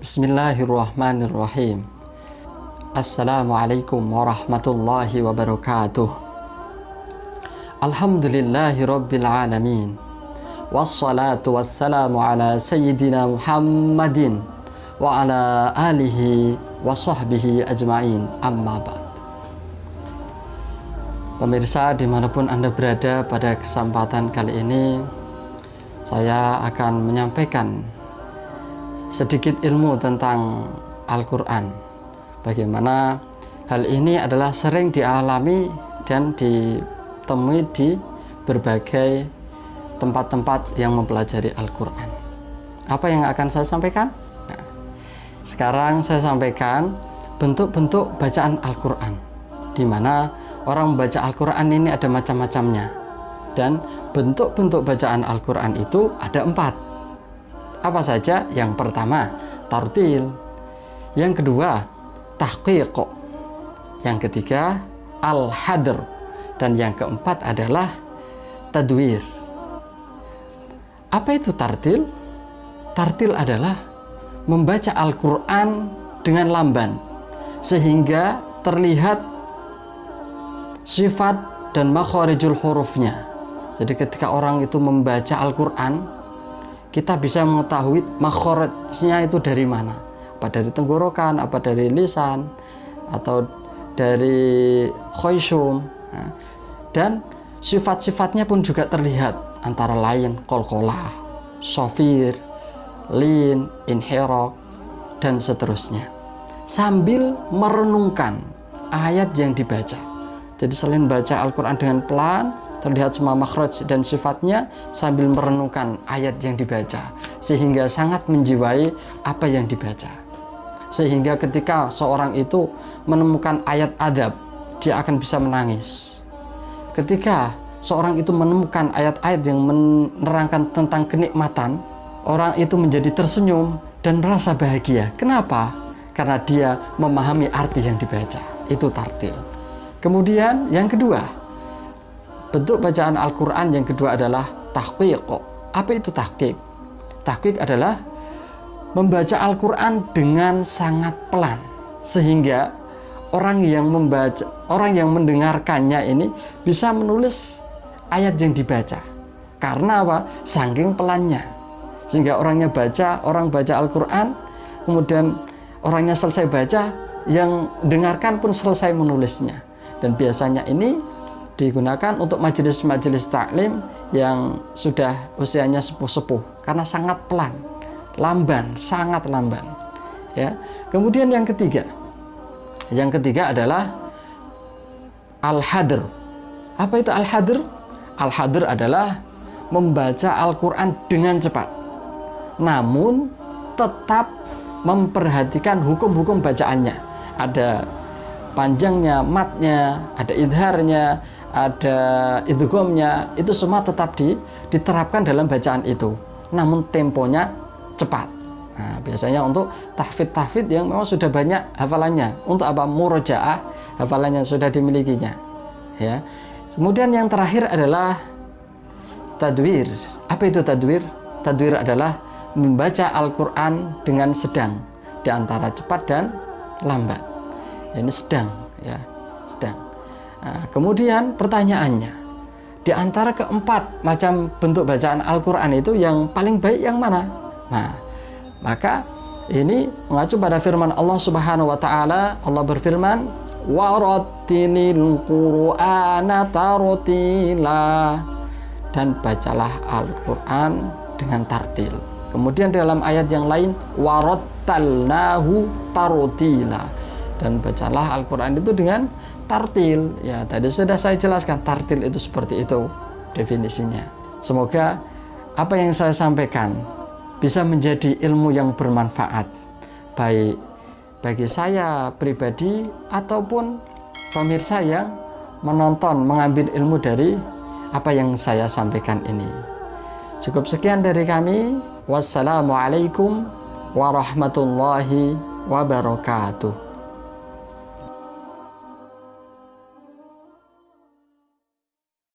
Bismillahirrahmanirrahim. Assalamualaikum warahmatullahi wabarakatuh. Alhamdulillahi rabbil alamin. Wassalatu wassalamu ala sayyidina Muhammadin wa ala alihi wa sahbihi ajma'in, amma ba'd. Pemirsa dimanapun Anda berada, pada kesempatan kali ini saya akan menyampaikan sedikit ilmu tentang Al-Quran. Bagaimana hal ini adalah sering dialami dan ditemui di berbagai tempat-tempat yang mempelajari Al-Quran. Apa yang akan saya sampaikan? Nah, sekarang saya sampaikan bentuk-bentuk bacaan Al-Quran, di mana orang membaca Al-Quran ini ada macam-macamnya. Dan bentuk-bentuk bacaan Al-Quran itu ada 4. Apa saja? Yang pertama, tartil. Yang kedua, tahqiq. Yang ketiga, al-hadr. Dan yang keempat adalah tadwir. Apa itu tartil? Tartil adalah membaca Al-Quran dengan lamban, sehingga terlihat sifat dan makharijul hurufnya. Jadi ketika orang itu membaca Al-Quran, kita bisa mengetahui makharijnya itu dari mana. Apa dari tenggorokan, apa dari lisan, atau dari khayshum. Dan sifat-sifatnya pun juga terlihat, antara lain qalqalah, shafir, lin, inhiraq, dan seterusnya. Sambil merenungkan ayat yang dibaca. Jadi selain baca Al-Quran dengan pelan, terlihat semua makhraj dan sifatnya, sambil merenungkan ayat yang dibaca, sehingga sangat menjiwai apa yang dibaca. Sehingga ketika seorang itu menemukan ayat adab, dia akan bisa menangis. Ketika seorang itu menemukan ayat-ayat yang menerangkan tentang kenikmatan, orang itu menjadi tersenyum dan merasa bahagia. Kenapa? Karena dia memahami arti yang dibaca. Itu tartil. Kemudian yang kedua, bentuk bacaan Al-Quran yang kedua adalah tahqiq. Apa itu tahqiq? Tahqiq adalah membaca Al-Quran dengan sangat pelan, sehingga orang yang mendengarkannya ini bisa menulis ayat yang dibaca. Karena apa? Saking pelannya. Sehingga orang baca Al-Quran, kemudian orangnya selesai baca, yang dengarkan pun selesai menulisnya. Dan biasanya ini digunakan untuk majelis-majelis taklim yang sudah usianya sepuh-sepuh, karena sangat pelan, lamban, sangat lamban. Ya. Kemudian yang ketiga adalah al-hadr. Apa itu al-hadr? Al-hadr adalah membaca Al-Quran dengan cepat, namun tetap memperhatikan hukum-hukum bacaannya. Ada panjangnya, matnya, ada idharnya, ada idghamnya, itu semua tetap diterapkan dalam bacaan itu, namun temponya cepat. Nah, biasanya untuk tahfidz yang memang sudah banyak hafalannya, untuk apa? Murojaah, hafalannya sudah dimilikinya. Ya. Kemudian yang terakhir adalah tadwir. Apa itu tadwir? Tadwir adalah membaca Al-Quran dengan sedang, di antara cepat dan lambat. Ini sedang, ya, sedang. Nah, kemudian pertanyaannya, di antara keempat macam bentuk bacaan Al-Quran itu yang paling baik yang mana? Nah, maka ini mengacu pada firman Allah Subhanahu wa taala. Allah berfirman, "Warattilil Qur'ana tartila." Dan bacalah Al-Quran dengan tartil. Kemudian dalam ayat yang lain, warattalnahu tartila. Dan bacalah Al-Quran itu dengan tartil. Ya, tadi sudah saya jelaskan, tartil itu seperti itu definisinya. Semoga apa yang saya sampaikan bisa menjadi ilmu yang bermanfaat, baik bagi saya pribadi ataupun pemirsa yang menonton, mengambil ilmu dari apa yang saya sampaikan ini. Cukup sekian dari kami. Wassalamualaikum warahmatullahi wabarakatuh.